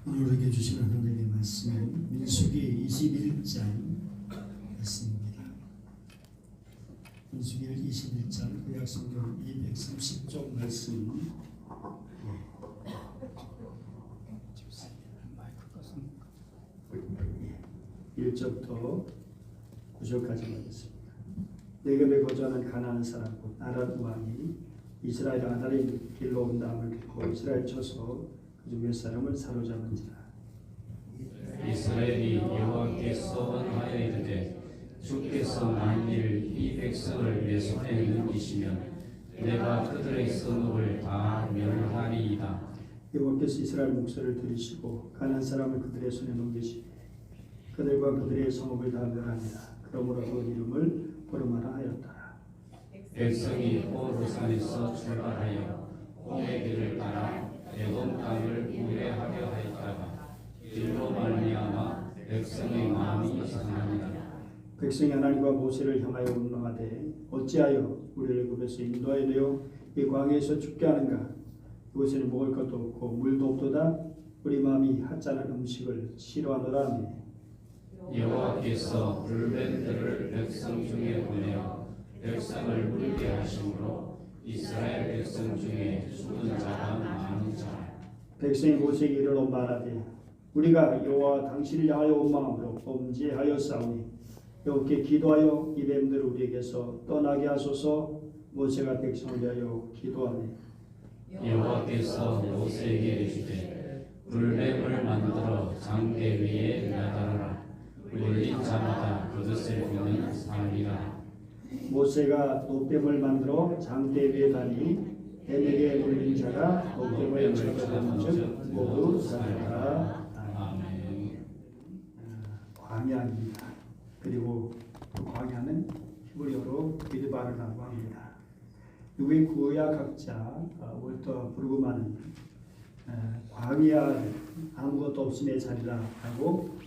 오늘 우리에게 주시는 하나님의 말씀은 민수기 21장 말씀입니다. 민수기 21장 구약성경 230쪽 말씀. 예. 1절부터 9절까지 하겠습니다. 네겝에 거주하는 가나안 사람 곧 아람 왕이 이스라엘 아달의 길로 온 다음을 듣고 이스라엘 쳐서 그중 몇 사람을 사로잡은지라. 이스라엘이 여호와께 서원하여 이르되 주께서 만일 이 백성을 내 손에 넘기시면 내가 그들의 선업을 다 멸하리이다. 여호와께서 이스라엘 목소리를 들으시고 가나안 사람을 그들의 손에 넘기시니 그들과 그들의 성읍을 다 멸하니라. 그러므로 그 이름을 호르마라 하였더라. 백성이 호르산에서 출발하여 홍해 길을 따라 에돔 땅을 우회하려 하였다가 길로 말미암아 백성의 마음이 상하니라. 백성이 하나님과 모세를 향하여 운명하되 어찌하여 우리를 애굽에서 인도하여 내어 이 광야에서 죽게 하는가? 이곳에는 먹을 것도 없고 물도 없도다. 우리 마음이 하찮은 음식을 싫어하노라 하며 여호와께서 불뱀들을 백성 중에 보내어 백성을 물게 하심으로 이스라엘 백성 중에 죽은 자가 많은지라. 백성이 모세에게 이르러 말하되 우리가 여호와 당신을 향하여 온 마음으로 범죄하여 싸우니 여호와께 기도하여 이 뱀들을 우리에게서 떠나게 하소서. 모세가 백성을 위하여 기도하니 여호와께서 모세에게 이르시되 불뱀을 만들어 장대 위에 나달아라. 물린 자마다 그것을 보는 삶이라. 모세가 노뱀을 만들어 장대 위에 다니 뱀에게 물린 자가 노뱀을 쳐다본즉 모두 살리라. 아멘. 광야입니다. 그리고 그 광야는 히브리어로 미드바르라고 합니다. 미국의 구약학자 월터 브루그만은 광야를 아무것도 없음의 자리라고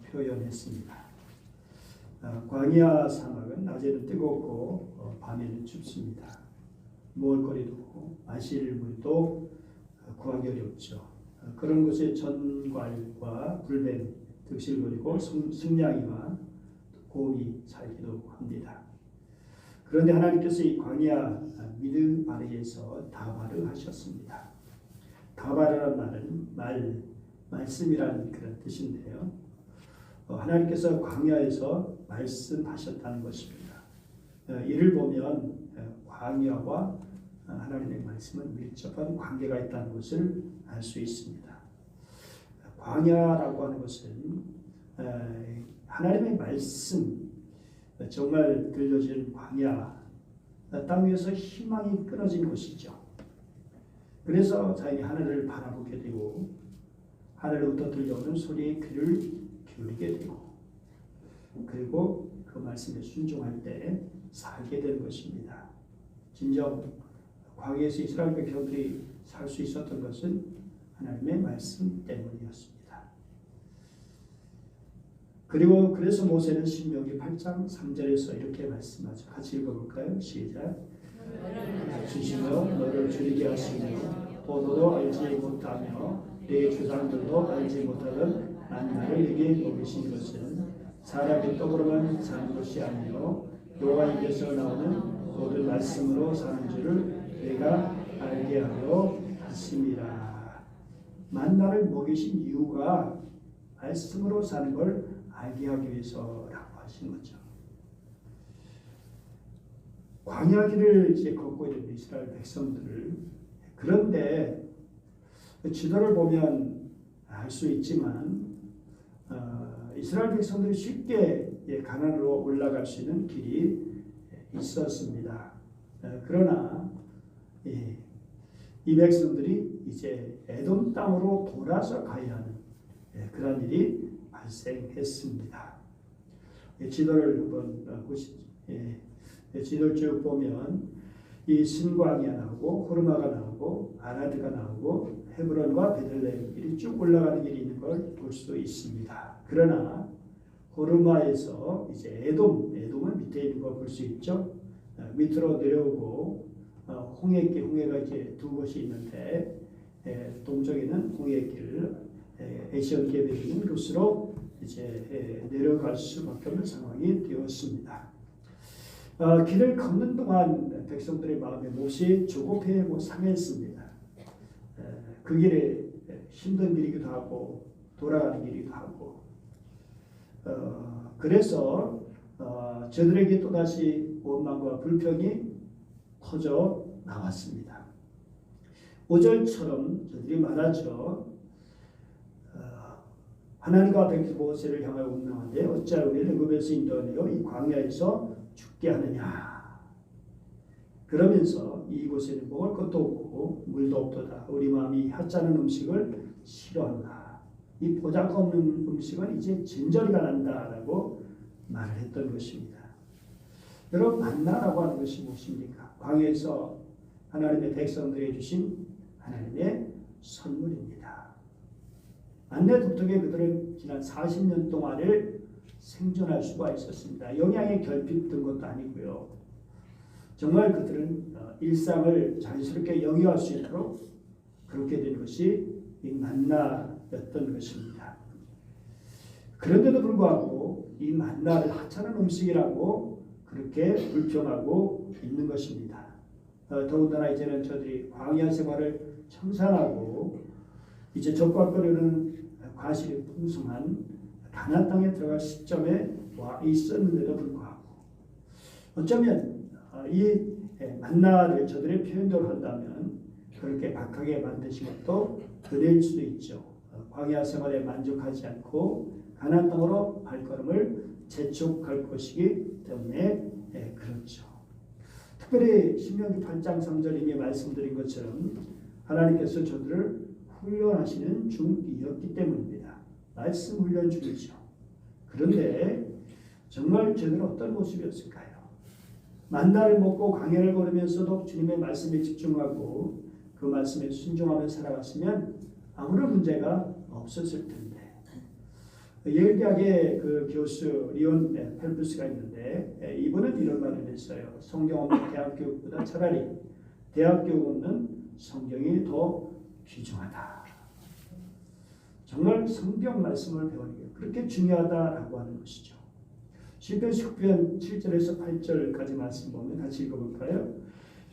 표현했습니다. 광야 사막은 낮에는 뜨겁고 밤에는 춥습니다. 먹을거리도 없고 마실 물도 구하기 어렵죠. 그런 곳에 전갈과 불뱀, 득실거리고 승냥이와 곰이 살기도 합니다. 그런데 하나님께서 이 광야 미드바르에서 다바르 하셨습니다. 다바르란 말은 말씀이라는 그런 뜻인데요. 하나님께서 광야에서 말씀하셨다는 것입니다. 이를 보면 광야와 하나님의 말씀은 밀접한 관계가 있다는 것을 알 수 있습니다. 광야라고 하는 것은 하나님의 말씀, 정말 들려진 광야, 땅 위에서 희망이 끊어진 곳이죠. 그래서 자연이 하늘을 바라보게 되고 하늘로부터 들려오는 소리에 귀를 기울이게 되고 그리고 그 말씀에 순종할 때 살게 되는 것입니다. 진정 광야에서 이스라엘 백성들이 살 수 있었던 것은 하나님의 말씀 때문이었습니다. 그리고 그래서 모세는 신명기 8장 3절에서 이렇게 말씀하죠. 같이 읽어볼까요? 시작. 주시며 너를 줄이게 하시며 또 너도 알지 못하며 내 조상들도 알지 못하던 만나를 내게 먹이신 것은 사람의 떡으로만 사는 것이 아니요 여호와 입에서 나오는 모든 말씀으로 사는 줄을 내가 알게 하려 하심이라. 만나를 먹이신 이유가 말씀으로 사는 걸 알게 하기 위해서라고 하신 거죠. 광야길을 이제 걷고 있는 이스라엘 백성들을, 그런데 지도를 보면 알 수 있지만 이스라엘 백성들이 쉽게 가나안으로 올라갈 수 있는 길이 있었습니다. 그러나 이 백성들이 이제 에돔 땅으로 돌아서 가야 하는 그런 일이 발생했습니다. 지도를 한번 보시죠. 지도를 쭉 보면 이 신광야 나오고 호르마가 나오고 아라드가 나오고 헤브론과 베들레헴 길이 쭉 올라가는 길이 있는 걸 볼 수 있습니다. 그러나 호르마에서 이제 에돔은 밑에 있는 걸 볼 수 있죠. 밑으로 내려오고 홍해가 이제 두 곳이 있는데 동쪽에는 홍해길, 에시온 계획인 곳으로 이제 내려갈 수밖에 없는 상황이 되었습니다. 길을 걷는 동안 백성들의 마음에 몹시 조급해하고 상했습니다. 그 길에 힘든 길이기도 하고 돌아가는 길이기도 하고 그래서 저들에게 또다시 원망과 불평이 터져 나왔습니다. 5절처럼 저들이 말하죠. 하나님과 모세를 향하여 원망하되 어찌하여 우리를 애굽에서 인도하여 이 광야에서 죽게 하느냐. 그러면서 이곳에는 먹을 것도 없고 물도 없도다. 우리 마음이 하찮은 음식을 싫어한다. 이 보잘것 없는 음식은 이제 진저리가 난다라고 말을 했던 것입니다. 여러분, 만나라고 하는 것이 무엇입니까? 광야에서 하나님의 백성들에게 주신 하나님의 선물입니다. 만나 덕분에 그들은 지난 40년 동안을 생존할 수가 있었습니다. 영양에 결핍된 것도 아니고요. 정말 그들은 일상을 자연스럽게 영위할 수 있도록 그렇게 된 것이 이 만나였던 것입니다. 그런데도 불구하고 이 만나를 하찮은 음식이라고 그렇게 불평하고 있는 것입니다. 더군다나 이제는 저들이 광야 생활을 청산하고 이제 적과거리는 과실이 풍성한 가나안 땅에 들어갈 시점에 와 있었는데도 불구하고 어쩌면 이 만나를 저들의 표현대로 한다면 그렇게 박하게 만드신 것도 은혜일 수도 있죠. 광야 생활에 만족하지 않고 가나안 땅으로 발걸음을 재촉할 것이기 때문에 그렇죠. 특별히 신명기 8장 3절임에 말씀드린 것처럼 하나님께서 저들을 훈련하시는 중이었기 때문입니다. 말씀 훈련 중이죠. 그런데 정말 저들은 어떤 모습이었을까요? 만나를 먹고 광야를 걸으면서도 주님의 말씀에 집중하고 그 말씀에 순종하며 살아갔으면 아무런 문제가 없었을 텐데 예일대학의 그 교수 리온 펠프스가 있는데 이분은 이런 말을 했어요. 성경 없는 대학 교육보다 차라리 대학 교육 없는 성경이 더 귀중하다. 정말 성경 말씀을 배우는 게 그렇게 중요하다라고 하는 것이죠. 시편 10편 7절에서 8절까지 말씀 보면 같이 읽어볼까요?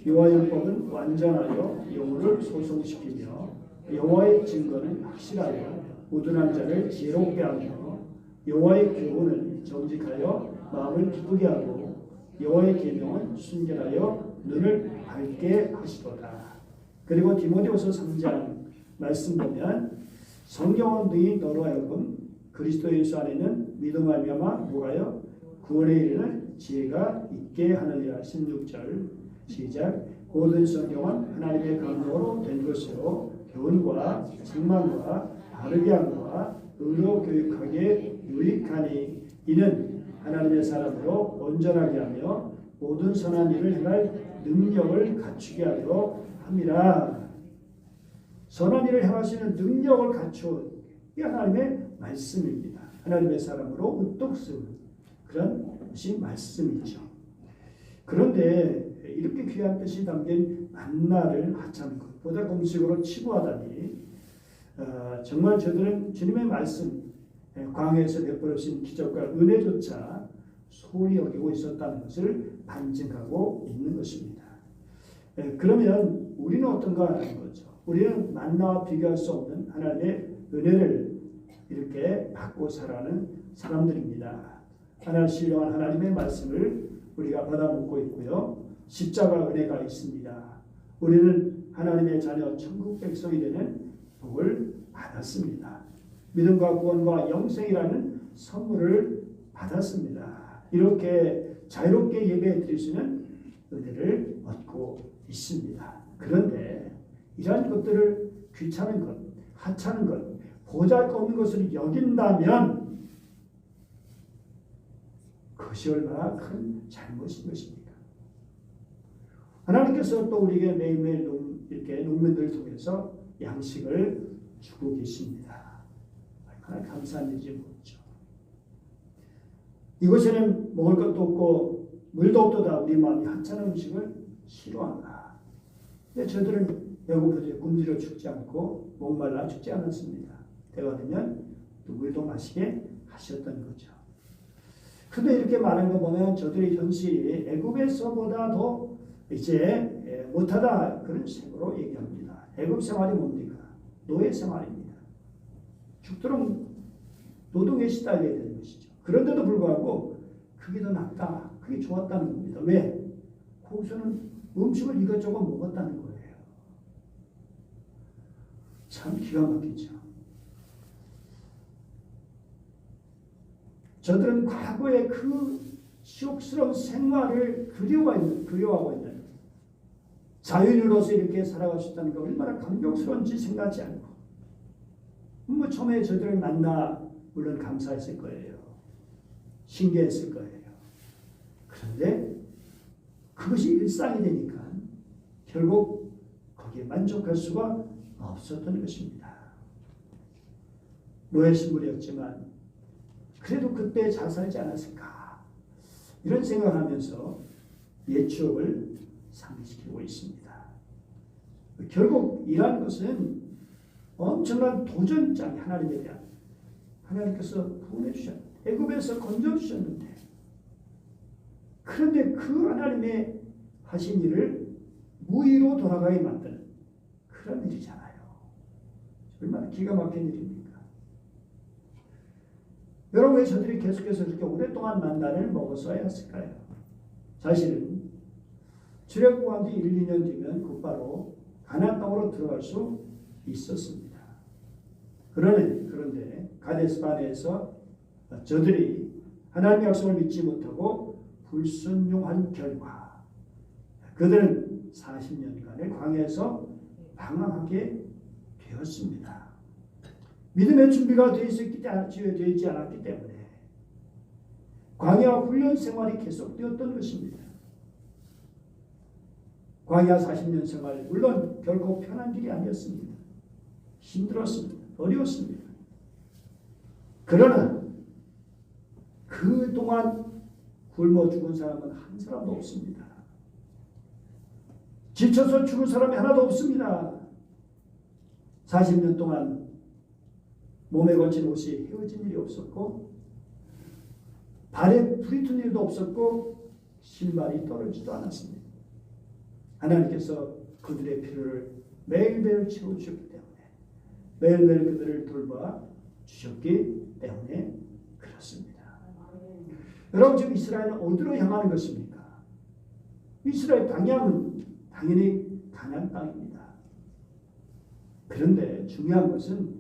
여호와의 율법은 완전하여 영혼을 소송시키며 여호와의 증거는 확실하여 우둔한 자를 지혜롭게 하며 여호와의 교훈은 정직하여 마음을 기쁘게 하고 여호와의 계명은 순결하여 눈을 밝게 하시도다. 그리고 디모데후서 3장 말씀 보면 성경은 너희 너로 하여금 그리스도 예수 안에는 믿음 말미암아 뭐가요? 구원에 이르는 지혜가 있게 하느니라. 16절 시작. 모든 성경은 하나님의 감동으로 된 것으로 교훈과 책망과 바르게 함과 의로 교육하기에 유익하니 이는 하나님의 사람으로 온전하게 하며 모든 선한 일을 행할 능력을 갖추게 하려 함이라. 선한 일을 행하시는 능력을 갖춘 이 하나님의 말씀입니다. 하나님의 사람으로 우뚝 쓰는 그런 것이 말씀이죠. 그런데 이렇게 귀한 뜻이 담긴 만나를 하찮은 것, 보다 음식으로 치부하다니 정말 저들은 주님의 말씀, 광야에서 베풀으신 기적과 은혜조차 소홀히 여기고 있었다는 것을 반증하고 있는 것입니다. 그러면 우리는 어떤가 하는 거죠. 우리는 만나와 비교할 수 없는 하나님의 은혜를 이렇게 받고 살아가는 사람들입니다. 하나님 신령한 하나님의 말씀을 우리가 받아먹고 있고요. 십자가 은혜가 있습니다. 우리는 하나님의 자녀 천국 백성이 되는 복을 받았습니다. 믿음과 구원과 영생이라는 선물을 받았습니다. 이렇게 자유롭게 예배 드릴 수 있는 은혜를 얻고 있습니다. 그런데 이러한 것들을 귀찮은 것, 하찮은 것, 보잘것없는 것을 여긴다면 그것이 얼마나 큰 잘못인 것입니까? 하나님께서 또 우리에게 매일매일 이렇게 농민들을 통해서 양식을 주고 계십니다. 얼마나 감사한 일인지 모르죠. 이곳에는 먹을 것도 없고 물도 없도다. 우리 마음이 하찮은 음식을 싫어한다. 근데 저들은 배고프지 굶주려 죽지 않고 목말라 죽지 않았습니다. 때가 되면 물도 마시게 하셨던 거죠. 그런데 이렇게 말한 거 보면 저들의 현실이 애굽에서보다 더 이제 못하다 그런 식으로 얘기합니다. 애굽 생활이 뭡니까? 노예 생활입니다. 죽도록 노동에 시달려야 되는 것이죠. 그런데도 불구하고 그게 더 낫다. 그게 좋았다는 겁니다. 왜? 거기서는 음식을 이것저것 먹었다는 거예요. 참 기가 막히죠. 저들은 과거의 그 시옥스러운 생활을 그리워하고 있는 자유인으로서 이렇게 살아갈 수 있다는 게 얼마나 감격스러운지 생각하지 않고 뭐 처음에 저들을 만나 물론 감사했을 거예요. 신기했을 거예요. 그런데 그것이 일상이 되니까 결국 거기에 만족할 수가 없었던 것입니다. 노예 신분이었지만 그래도 그때 잘 살지 않았을까 이런 생각하면서 옛 추억을 상기시키고 있습니다. 결국 이러한 것은 엄청난 도전장이 하나님에 대한 하나님께서 구원해 주셨는데 애굽에서 건져 주셨는데 그런데 그 하나님의 하신 일을 무의로 돌아가게 만드는 그런 일이잖아요. 얼마나 기가 막힌 일입니까? 여러분 왜 저들이 계속해서 이렇게 오랫동안 만나를 먹었어야 했을까요? 사실은 출애굽한 뒤 1, 2년 뒤면 곧바로 가나안 땅으로 들어갈 수 있었습니다. 그런데 가데스바네에서 저들이 하나님의 약속을 믿지 못하고 불순종한 결과 그들은 40년간을 광야에서 방황하게 되었습니다. 믿음의 준비가 되지 않았기 때문에 광야 훈련 생활이 계속되었던 것입니다. 광야 40년 생활 물론 결코 편한 길이 아니었습니다. 힘들었습니다. 어려웠습니다. 그러나 그동안 굶어 죽은 사람은 한 사람도 없습니다. 지쳐서 죽은 사람이 하나도 없습니다. 40년 동안 몸에 걸친 옷이 헤어진 일이 없었고 발에 불이 튼 일도 없었고 신발이 떨어지지도 않았습니다. 하나님께서 그들의 필요를 매일매일 채워주셨기 때문에 매일매일 그들을 돌봐 주셨기 때문에 그렇습니다. 여러분 지금 이스라엘은 어디로 향하는 것입니까? 이스라엘 방향은 당연히 가나안 땅입니다. 그런데 중요한 것은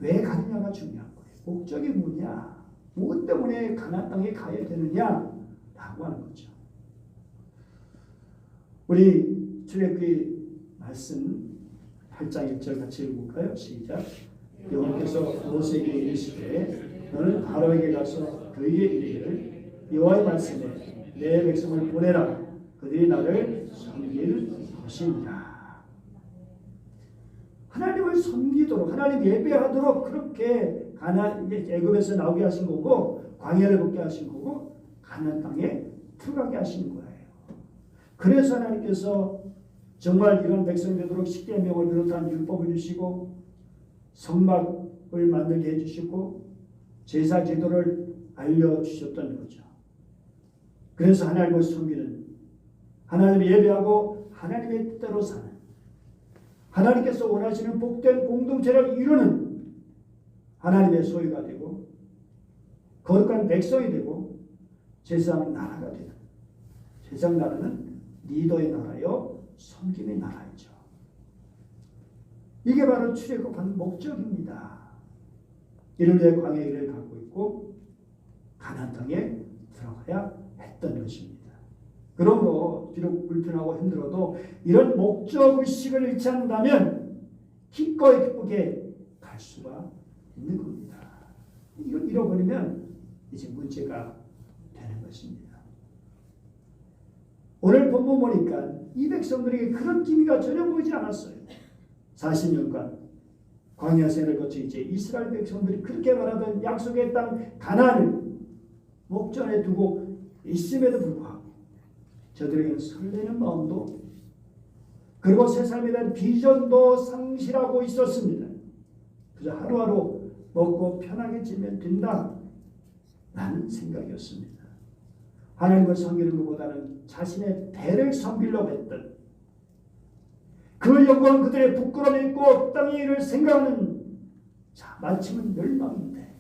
왜 가느냐가 중요한 거예요. 목적이 뭐냐? 무엇 때문에 가나안 땅에 가야 되느냐라고 하는 거죠. 우리 출애굽기 말씀 8장 1절 같이 읽어볼까요? 시작. 여호와께서 모세에게 이르시되 너는 바로에게 가서 그에게 이르기를 여호와의 말씀에 내 백성을 보내라. 그들이 나를 섬길 것이니라. 하나님을 섬기도록 하나님 예배하도록 그렇게 애굽에서 나오게 하신 거고 광야를 걷게 하신 거고 가나안 땅에 들어가게 하신 거예요. 그래서 하나님께서 정말 이런 백성 되도록 십계명을 비롯한 율법을 주시고 성막을 만들게 해주시고 제사 제도를 알려주셨던 거죠. 그래서 하나님을 섬기는 하나님을 예배하고 하나님의 뜻대로 사는 하나님께서 원하시는 복된 공동체를 이루는 하나님의 소유가 되고 거룩한 백성이 되고 세상 나라가 되는 세상 나라는 리더의 나라요 섬김의 나라이죠. 이게 바로 출애굽한 목적입니다. 이를 위해 광야의 길을 갖고 있고 가나안 땅에 들어가야 했던 것입니다. 그러므로 비록 불편하고 힘들어도 이런 목적의식을 잃지 않는다면 기꺼이 기쁘게 갈 수가 있는 겁니다. 이걸 잃어버리면 이제 문제가 되는 것입니다. 오늘 본문 보니까 이 백성들에게 그런 기미가 전혀 보이지 않았어요. 40년간 광야 생활을 거쳐 이제 이스라엘 백성들이 그렇게 말하던 약속의 땅 가나안을 목전에 두고 있음에도 불구하고 저들에게는 설레는 마음도 그리고 새 삶에 대한 비전도 상실하고 있었습니다. 그저 하루하루 먹고 편하게 지내면 된다 라는 생각이었습니다. 하나님을 섬기는 것보다는 자신의 배를 섬기려고 했던 그 영광 그들의 부끄러움이 있고 땅의 일을 생각하는 자 마침은 멸망인데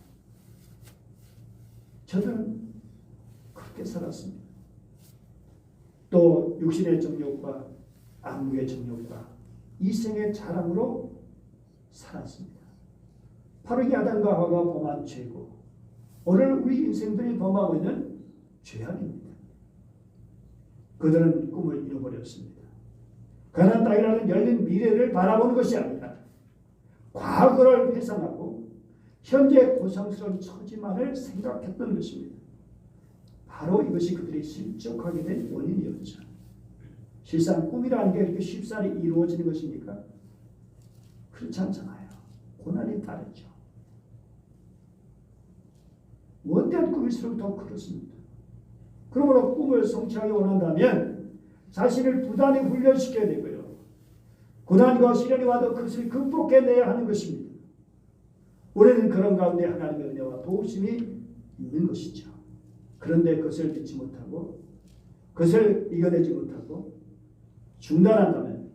저들은 그렇게 살았습니다. 또 육신의 정욕과 안목의 정욕과 이생의 자랑으로 살았습니다. 바로 이 아담과 하와가 범한 죄고 오늘 우리 인생들이 범하고 있는 죄악입니다. 그들은 꿈을 잃어버렸습니다. 가나안 땅이라는 열린 미래를 바라보는 것이 아니라 과거를 회상하고 현재 고상스러운 처지만을 생각했던 것입니다. 바로 이것이 그들이 실족하게 된 원인이었죠. 실상 꿈이라는 게 이렇게 쉽사리 이루어지는 것입니까? 그렇지 않잖아요. 고난이 따르죠. 원대한 꿈일수록 더 그렇습니다. 그러므로 꿈을 성취하기 원한다면 자신을 부단히 훈련시켜야 되고요. 고난과 시련이 와도 그것을 극복해내야 하는 것입니다. 우리는 그런 가운데 하나님의 은혜와 도우심이 있는 것이죠. 그런데 그것을 믿지 못하고 그것을 이겨내지 못하고 중단한다면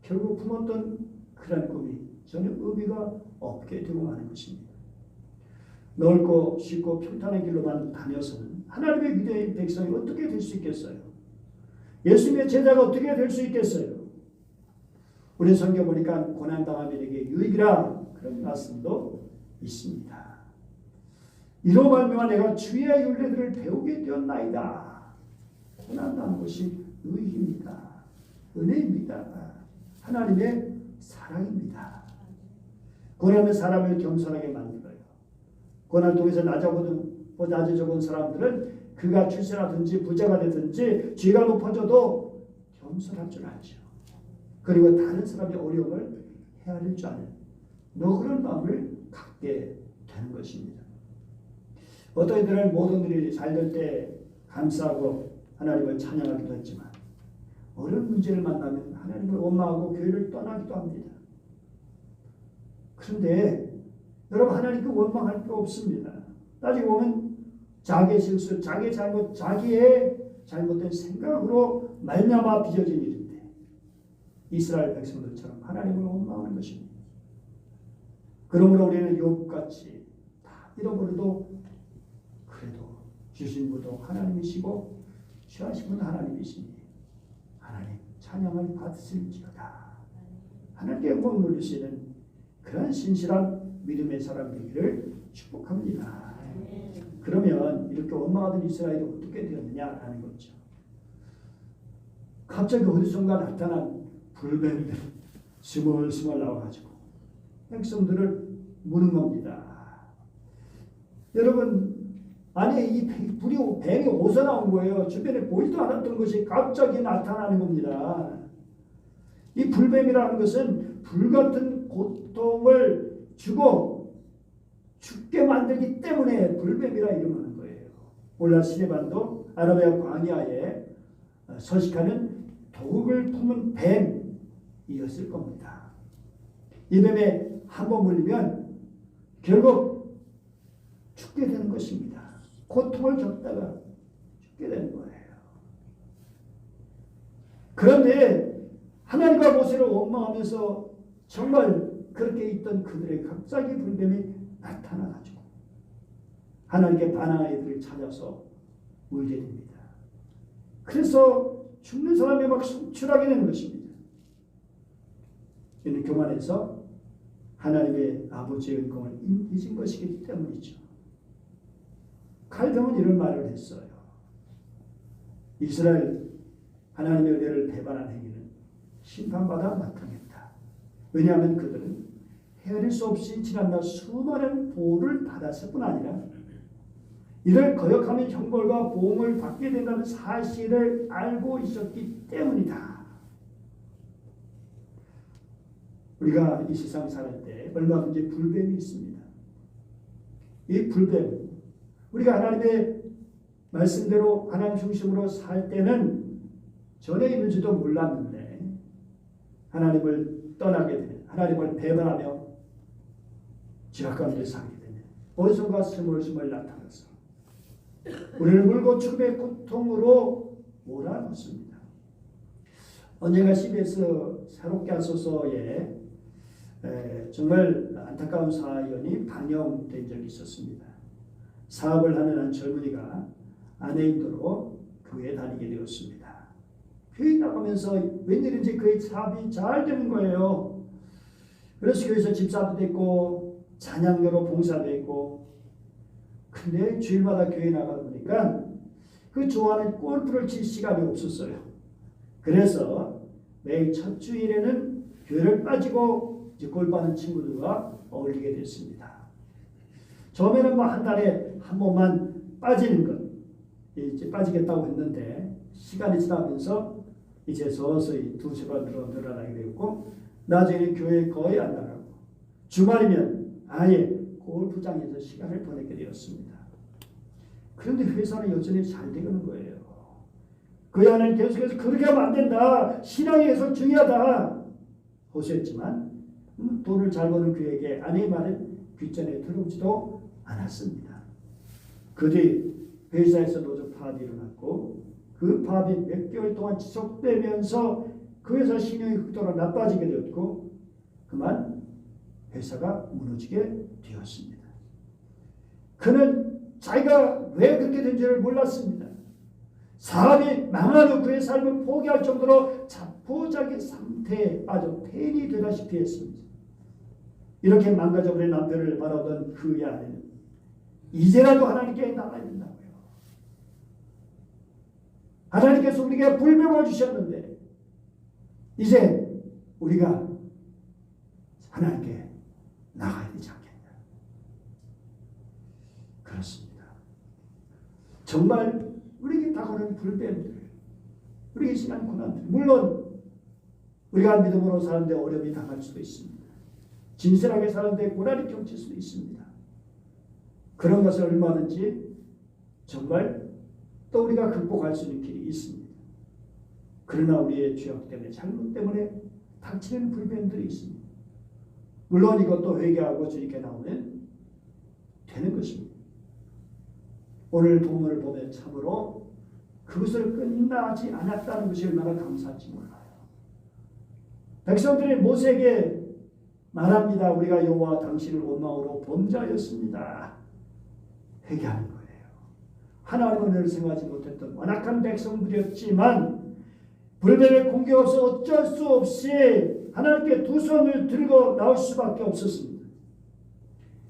결국 품었던 그런 꿈이 전혀 의미가 없게 되고 마는 것입니다. 넓고 쉽고 평탄한 길로만 다녀서는 하나님의 위대한 백성이 어떻게 될 수 있겠어요? 예수님의 제자가 어떻게 될 수 있겠어요? 우리 성경 보니까 고난당하면 이게 유익이라 그런 말씀도 있습니다. 이로 말미암아 내가 주의 윤례들을 배우게 되었나이다. 고난당하는 것이 유익입니다. 은혜입니다. 하나님의 사랑입니다. 고난은 사람을 겸손하게 만들어요. 고난을 통해서 낮아 적은 사람들은 그가 출세라든지 부자가 되든지 죄가 높아져도 겸손할 줄 알죠. 그리고 다른 사람의 어려움을 헤아릴 줄 아는 너그러운 마음을 갖게 되는 것입니다. 어떤 이들은 모든 일이 잘 될 때 감사하고 하나님을 찬양하기도 했지만 어려운 문제를 만나면 하나님을 원망하고 교회를 떠나기도 합니다. 그런데 여러분 하나님께 원망할 게 없습니다. 따지고 보면 자기의 실수, 자기의 잘못, 자기의 잘못된 생각으로 말미암아 빚어진 일인데 이스라엘 백성들처럼 하나님을 원망하는 것입니다. 그러므로 우리는 욥같이 다 잃어버려도 그래도 주신 분도 하나님이시고 취하신 분은 하나님이시니 하나님 찬양을 받으실지어다. 하나님께 영광 돌릴 수 있는 그런 신실한 믿음의 사람 되기를 축복합니다. 그러면 이렇게 원망하던 이스라엘이 어떻게 되었느냐라는 거죠. 갑자기 어디선가 나타난 불뱀들 스멀스멀 나와가지고 백성들을 무는 겁니다. 여러분 아니 이 뱀이 어디서 나온 거예요? 주변에 보이지도 않았던 것이 갑자기 나타나는 겁니다. 이 불뱀이라는 것은 불같은 고통을 주고 죽게 만들기 때문에 불뱀이라 이름하는 거예요. 오늘날 시내반도 아라비아 광야에 서식하는 독을 품은 뱀이었을 겁니다. 이 뱀에 한번 물리면 결국 죽게 되는 것입니다. 고통을 겪다가 죽게 되는 거예요. 그런데 하나님과 모세를 원망하면서 정말 그렇게 있던 그들의 갑자기 불뱀이 나타나가지고 하나님께 반항한 이들을 찾아서 물게 됩니다. 그래서 죽는 사람이 막 속출하게 되는 것입니다. 이는 교만해서 하나님의 아버지의 은총을 잊은 것이기 때문이죠. 칼병은 이런 말을 했어요. 이스라엘 하나님의 은혜를 배반한 행위는 심판받아 마땅했다. 왜냐하면 그들은 헤아릴 수 없이 지난날 수많은 보호를 받았을 뿐 아니라 이를 거역하면 형벌과 보응을 받게 된다는 사실을 알고 있었기 때문이다. 우리가 이 세상 살 때 얼마든지 불뱀이 있습니다. 이 불뱀 우리가 하나님의 말씀대로 하나님 중심으로 살 때는 전에 있는지도 몰랐는데 하나님을 떠나게 되는 하나님을 배반하며 죄악 가운데 살게 되면 어디선가 스멀스멀 나타나서 우리를 물고 죽음의 고통으로 몰아넣습니다. 언젠가 CBS 새롭게 한 소서에 정말 안타까운 사연이 반영된 적이 있었습니다. 사업을 하는 한 젊은이가 아내인도로 교회에 다니게 되었습니다. 교회 나가면서 웬일인지 그의 사업이 잘 되는 거예요. 그래서 교회에서 집사도 됐고 찬양교로 봉사도 했고, 근데 주일마다 교회 나가다 보니까 그 좋아하는 골프를 칠 시간이 없었어요. 그래서 매일 첫 주일에는 교회를 빠지고 이제 골프하는 친구들과 어울리게 됐습니다. 처음에는 뭐 한 달에 한 번만 빠지는 것, 이제 빠지겠다고 했는데 시간이 지나면서 이제 서서히 두세 번으로 늘어나게 되었고, 나중에 교회에 거의 안 나가고 주말이면 아예 골프장에서 시간을 보내게 되었습니다. 그런데 회사는 여전히 잘 되는 거예요. 그 안에 계속해서 그렇게 하면 안 된다, 신앙이 계속 중요하다 호소했지만 돈을 잘 버는 그에게 아내의 말은 귓전에 들어오지도 않았습니다. 그 뒤 회사에서 노조 파업이 일어났고, 그 파업이 몇 개월 동안 지속되면서 그 회사 신용이 극도로 나빠지게 되었고, 그만 회사가 무너지게 되었습니다. 그는 자기가 왜 그렇게 된지를 몰랐습니다. 사업이 망한 후 그의 삶을 포기할 정도로 자포자기 상태에 빠져 폐인이 되다시피 했습니다. 이렇게 망가져버린 남편을 바라보던 그의 아내는 이제라도 하나님께 나가야 된다고요. 하나님께서 우리에게 불명을 주셨는데 이제 우리가 하나님께 나가야 되지 않겠냐. 그렇습니다. 정말 우리에게 다가오는 불변들, 우리에게 심한 고난들, 물론 우리가 믿음으로 사는데 어려움이 당할 수도 있습니다. 진실하게 사는데 고난이 겹칠 수도 있습니다. 그런 것을 얼마든지 정말 또 우리가 극복할 수 있는 길이 있습니다. 그러나 우리의 죄악 때문에, 잘못 때문에 닥치는 불변들이 있습니다. 물론 이것도 회개하고 주님께 나오면 되는 것입니다. 오늘 본문을 보면 참으로 그것을 끝나지 않았다는 것이 얼마나 감사한지 몰라요. 백성들이 모세에게 말합니다. 우리가 여호와 당신을 원망으로 범죄하였습니다. 회개하는 거예요. 하나님의 은혜를 생각하지 못했던 완악한 백성들이었지만 불변의 공격 없어 어쩔 수 없이 하나님께 두 손을 들고 나올 수밖에 없었습니다.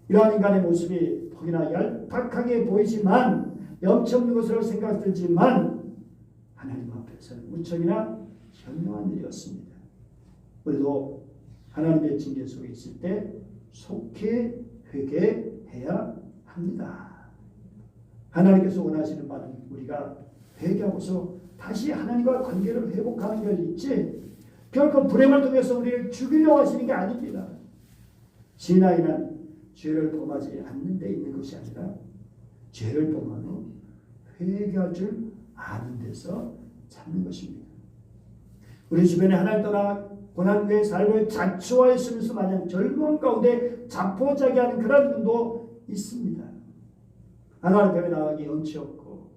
이러한 인간의 모습이 혹이나 얄팍하게 보이지만 염치 없는 것으로 생각되지만 하나님 앞에서는 무척이나 현명한 일이었습니다. 우리도 하나님의 징계 속에 있을 때 속히 회개해야 합니다. 하나님께서 원하시는 바는 우리가 회개하고서 다시 하나님과 관계를 회복하는 것이지 결코 불행을 통해서 우리를 죽이려고 하시는 게 아닙니다. 신앙이란 죄를 범하지 않는 데 있는 것이 아니라 죄를 범한 후 회개할 줄 아는 데서 찾는 것입니다. 우리 주변에 하나님 떠나 고난의 삶을 자초하였으면서 마냥 절망 가운데 자포자기하는 그런 분도 있습니다. 하나님 앞에 나가기 염치 없고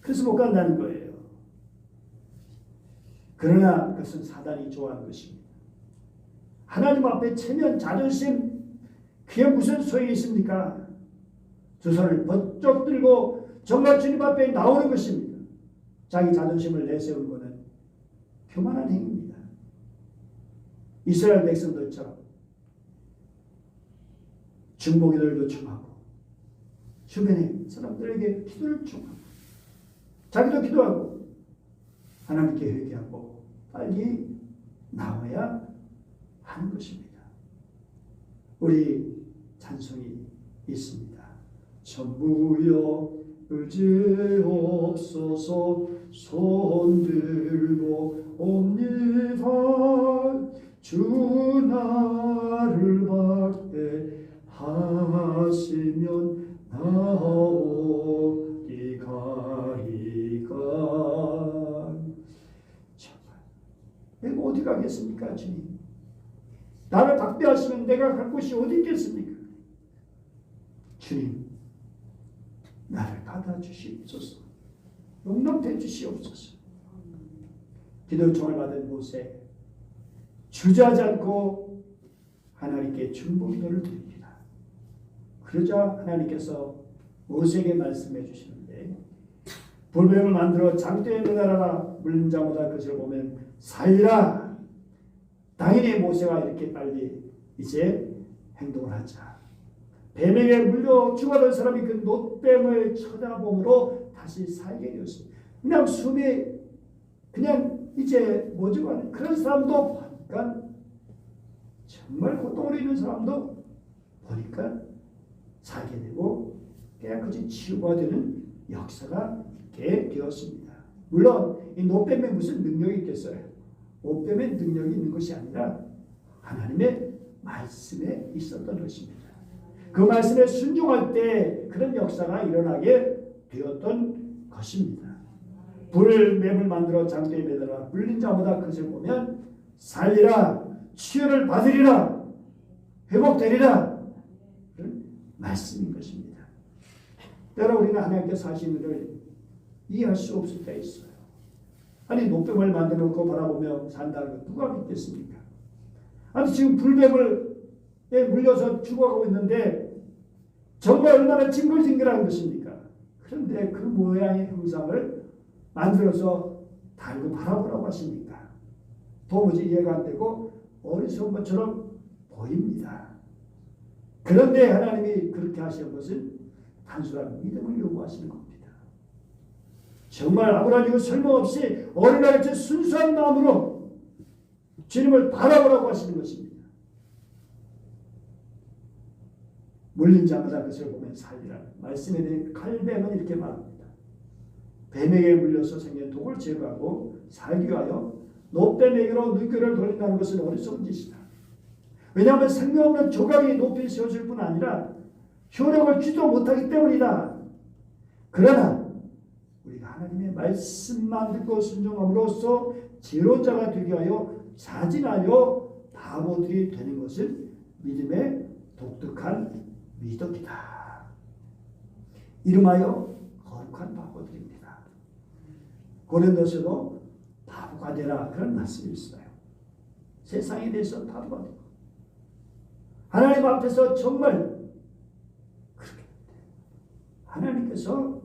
그래서 못 간다는 거예요. 그러나 그것은 사단이 좋아하는 것입니다. 하나님 앞에 체면, 자존심, 그게 무슨 소용이 있습니까? 두 손을 번쩍 들고 정말 주님 앞에 나오는 것입니다. 자기 자존심을 내세우는 것은 교만한 행위입니다. 이스라엘 백성들처럼 중보기도를 요청하고 주변에 사람들에게 기도를 요청하고 자기도 기도하고 하나님께 회개하고 빨리 나와야 하는 것입니다. 우리 찬송이 있습니다. 전부여 의지없어서 손들고 옵니다. 주 나를 박대하시면 나오리 가리가. 정말 내가 어디 가겠습니까 주님? 나를 학대하시면 내가 갈 곳이 어디 있겠습니까? 주님, 나를 받아주시옵소서. 용납해 주시옵소서. 기도 요청을 받은 모세, 주저하지 않고 하나님께 중보기도를 드립니다. 그러자 하나님께서 모세에게 말씀해 주시는데, 불뱀을 만들어 장대에 매달아라. 물린 자마다 그것을 보면 살리라. 당연히 모세가 이렇게 빨리 이제 행동을 하자. 뱀에게 물려 죽어던 사람이 그 놋뱀을 쳐다보므로 다시 살게 되었습니다. 그냥 숨이 그냥 이제 모자란 그런 사람도 보니까, 정말 고통을 입는 사람도 보니까 살게 되고 깨끗이 치유가 되는 역사가 있게 되었습니다. 물론 이 놋뱀에 무슨 능력이 있겠어요? 놋뱀에 능력이 있는 것이 아니라 하나님의 말씀에 있었던 것입니다. 그 말씀에 순종할 때 그런 역사가 일어나게 되었던 것입니다. 불뱀을 만들어 장대에 매달아 물린 자마다 그것을 보면 살리라, 치유를 받으리라, 회복되리라, 그런 말씀인 것입니다. 때로 우리는 하나님께서 하시는 일을 이해할 수 없을 때 있어요. 아니, 놋뱀을 만들어 놓고 바라보며 산다는 것 누가 믿겠습니까? 아니, 지금 불뱀에 물려서 죽어가고 있는데 정말 얼마나 징글징글한 것입니까? 그런데 그 모양의 형상을 만들어서 달고 바라보라고 하십니까? 도무지 이해가 안 되고 어리석은 것처럼 보입니다. 그런데 하나님이 그렇게 하시는 것은 단순한 믿음을 요구하시는 겁니다. 정말 아무런 설명없이 어린아이같이 순수한 마음으로 주님을 바라보라고 하시는 것입니다. 물린 자마다 그것을 보면 살리라는 말씀에 대해 칼뱀은 이렇게 말합니다. 뱀에게 물려서 생긴 독을 제거하고 살기 위하여 놋뱀에게로 눈길을 돌린다는 것은 어리석은 짓이다. 왜냐하면 생명 없는 조각이 높이 세워질 뿐 아니라 효력을 주지도 못하기 때문이다. 그러나 우리가 하나님의 말씀만 듣고 순종함으로써 제로자가 되게 하여 자진하여 바보들이 되는 것은 믿음의 독특한 미덕이다. 이름하여 거룩한 바보들입니다. 고린도서도 바보가 되라, 그런 말씀이 있어요. 세상에 대해서 바보가 되고 하나님 앞에서 정말 그렇게 하나님께서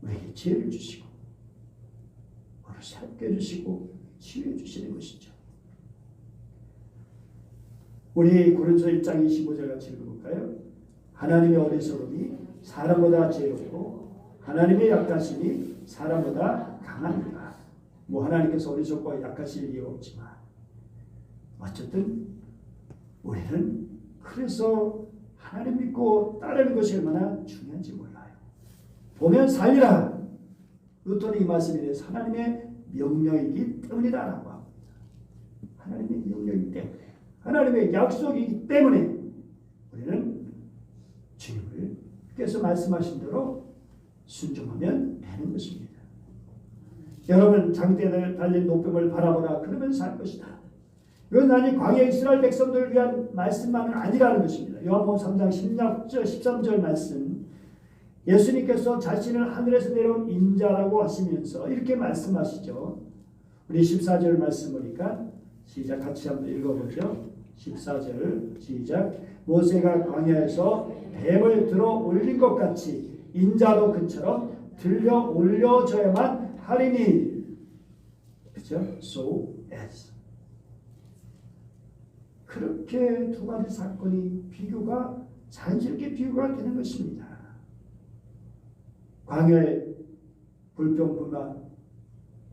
우리에게 지혜를 주시고 우리를 새롭게 해주시고 치유해 주시는 것이죠. 우리 고린도서 1장 25절 같이 읽어볼까요? 하나님의 어리석음이 사람보다 지혜롭고 하나님의 약하심이 사람보다 강합니다. 뭐 하나님께서 어리석고 약하실 이유가 없지만 어쨌든 우리는 그래서 하나님 믿고 따르는 것이 얼마나 중요한지 몰라요. 보면 살리라. 루터는 이 말씀에 대해서 하나님의 명령이기 때문이다라고 합니다. 하나님의 명령이기 때문에, 하나님의 약속이기 때문에 우리는 주님께서 말씀하신 대로 순종하면 되는 것입니다. 여러분, 장대에 달린 놋뱀을 바라보라. 그러면 살 것이다. 이건 아니 광야 이스라엘 백성들을 위한 말씀만은 아니라는 것입니다. 요한복음 3장 13절 말씀, 예수님께서 자신을 하늘에서 내려온 인자라고 하시면서 이렇게 말씀하시죠. 우리 14절 말씀 보니까 시작 같이 한번 읽어보죠. 14절 시작. 모세가 광야에서 뱀을 들어 올린 것 같이 인자도 그처럼 들려 올려져야만 하리니. 그렇죠? So as. 그렇게 두 가지 사건이 비교가 자연스럽게 비교가 되는 것입니다. 광야의 불평불만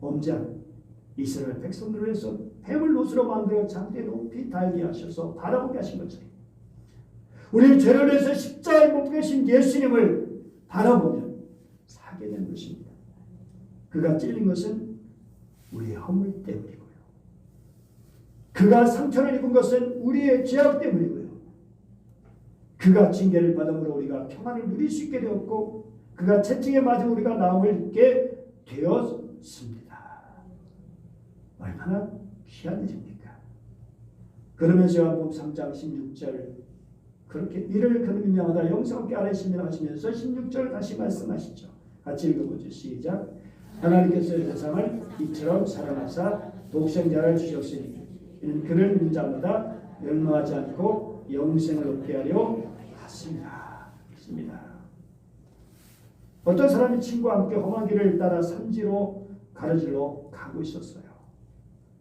범죄한 이스라엘 백성들을 위해서 뱀을 노스로 만들어 장대에 높이 달게 하셔서 바라보게 하신 것처럼 우리를 죄를 위해서 십자가에 못 계신 예수님을 바라보면 사게 되는 것입니다. 그가 찔린 것은 우리의 허물 때문이고요. 그가 상처를 입은 것은 우리의 죄악 때문이고요. 그가 징계를 받음으로 우리가 평안을 누릴 수 있게 되었고 그가 채찍에 맞은 우리가 나음을 입게 되었습니다. 얼마나 귀한 일입니까? 그러면서 요한복음 3장 16절 그렇게 이를 그는 인정하다 영생롭게 하시면 하시면서 16절 다시 말씀하시죠. 같이 읽어보죠. 시작. 하나님께서 세상을 이처럼 사랑하사 독생자를 주셨으니 이는 그를 믿는 자마다 멸망하지 않고 영생을 얻게 하려 하십니다. 어떤 사람이 친구와 함께 험한 길을 따라 산지로 가르질러 가고 있었어요.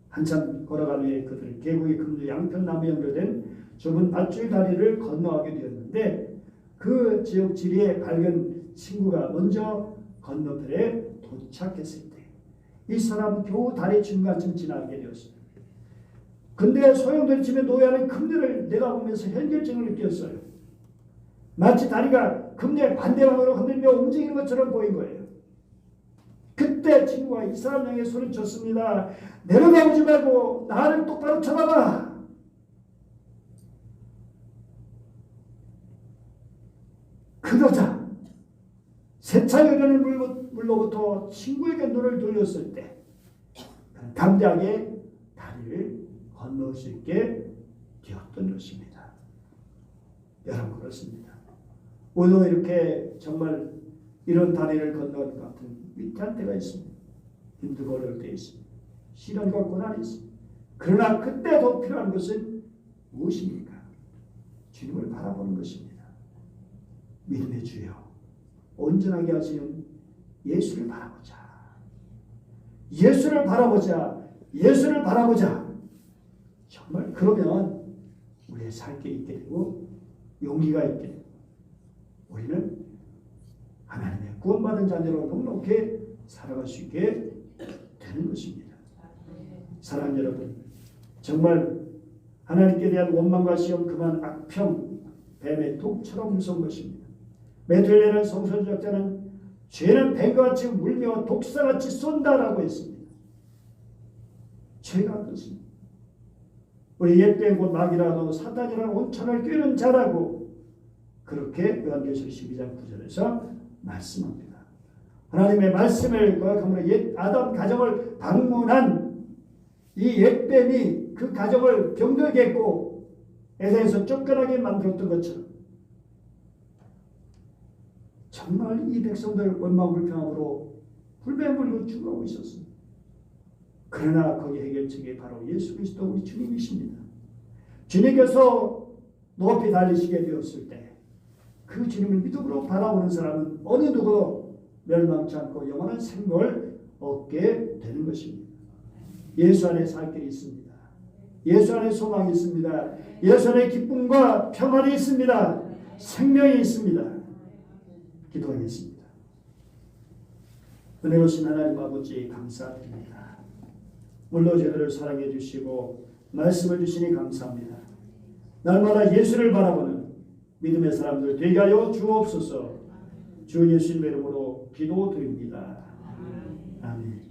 한참 걸어가는 후에 그들은 계곡의 금두 양편 나무에 연결된 좁은 밧줄 다리를 건너가게 되었는데 그 지역 지리에 밝은 친구가 먼저 건너편에 도착했을 때 이 사람은 겨우 다리 중간쯤 지나게 되었어요. 근데 소용돌이 집에 놓여있는 금리를 내가 보면서 현결증을 느꼈어요. 마치 다리가 금리의 반대방으로 흔들며 움직이는 것처럼 보인 거예요. 그때 친구가 이 사람 향해 소리쳤습니다. 내려다보지 말고 나를 똑바로 쳐다봐. 그러자 세차게 흐르는 물로부터 친구에게 눈을 돌렸을 때 담대하게 다리를 건널 수 있게 되었던 것입니다. 여러분 그렇습니다. 오늘 이렇게 정말 이런 다리를 건너는 것 같은 위태한 때가 있습니다. 힘들고 어려울 때 있습니다. 시련과 고난이 있습니다. 그러나 그때 더 필요한 것은 무엇입니까? 주님을 바라보는 것입니다. 믿음의 주여 온전하게 하시는 예수를 바라보자. 예수를 바라보자. 예수를 바라보자. 정말 그러면 우리의 살 게 있게 되고 용기가 있게 되고 우리는 하나님의 구원받은 자녀로 넉넉히 살아갈 수 있게 되는 것입니다. 사랑하는 여러분, 정말 하나님께 대한 원망과 시험 그만 악평 뱀의 독처럼 무서운 것입니다. 메틀레는 성서주작자는 죄는 뱀과 같이 물며 독사같이 쏜다라고 했습니다. 죄가 그렇습니다. 우리 옛뱀 곧 마귀라도 사탄이라는 온천을 꿰는 자라고 그렇게 요한계시록 12장 9절에서 말씀합니다. 하나님의 말씀을 거역함으로 옛 아담 가정을 방문한 이 옛뱀이 그 가정을 병들게 했고 에덴에서 쫓겨나게 만들었던 것처럼 정말 이 백성들 원망 불평함으로 불뱀 물고 죽어가고 있었습니다. 그러나 거기 해결책이 바로 예수 그리스도 우리 주님이십니다. 주님께서 높이 달리시게 되었을 때 그 주님을 믿음으로 바라보는 사람은 어느 누구도 멸망치 않고 영원한 생명을 얻게 되는 것입니다. 예수 안에 살 길이 있습니다. 예수 안에 소망이 있습니다. 예수 안에 기쁨과 평안이 있습니다. 생명이 있습니다. 기도하겠습니다. 은혜로우신 하나님 아버지 감사드립니다. 물론 저희들을 사랑해 주시고 말씀을 주시니 감사합니다. 날마다 예수를 바라보는 믿음의 사람들 되게 하여 주옵소서. 주 예수님의 이름으로 기도드립니다. 아멘.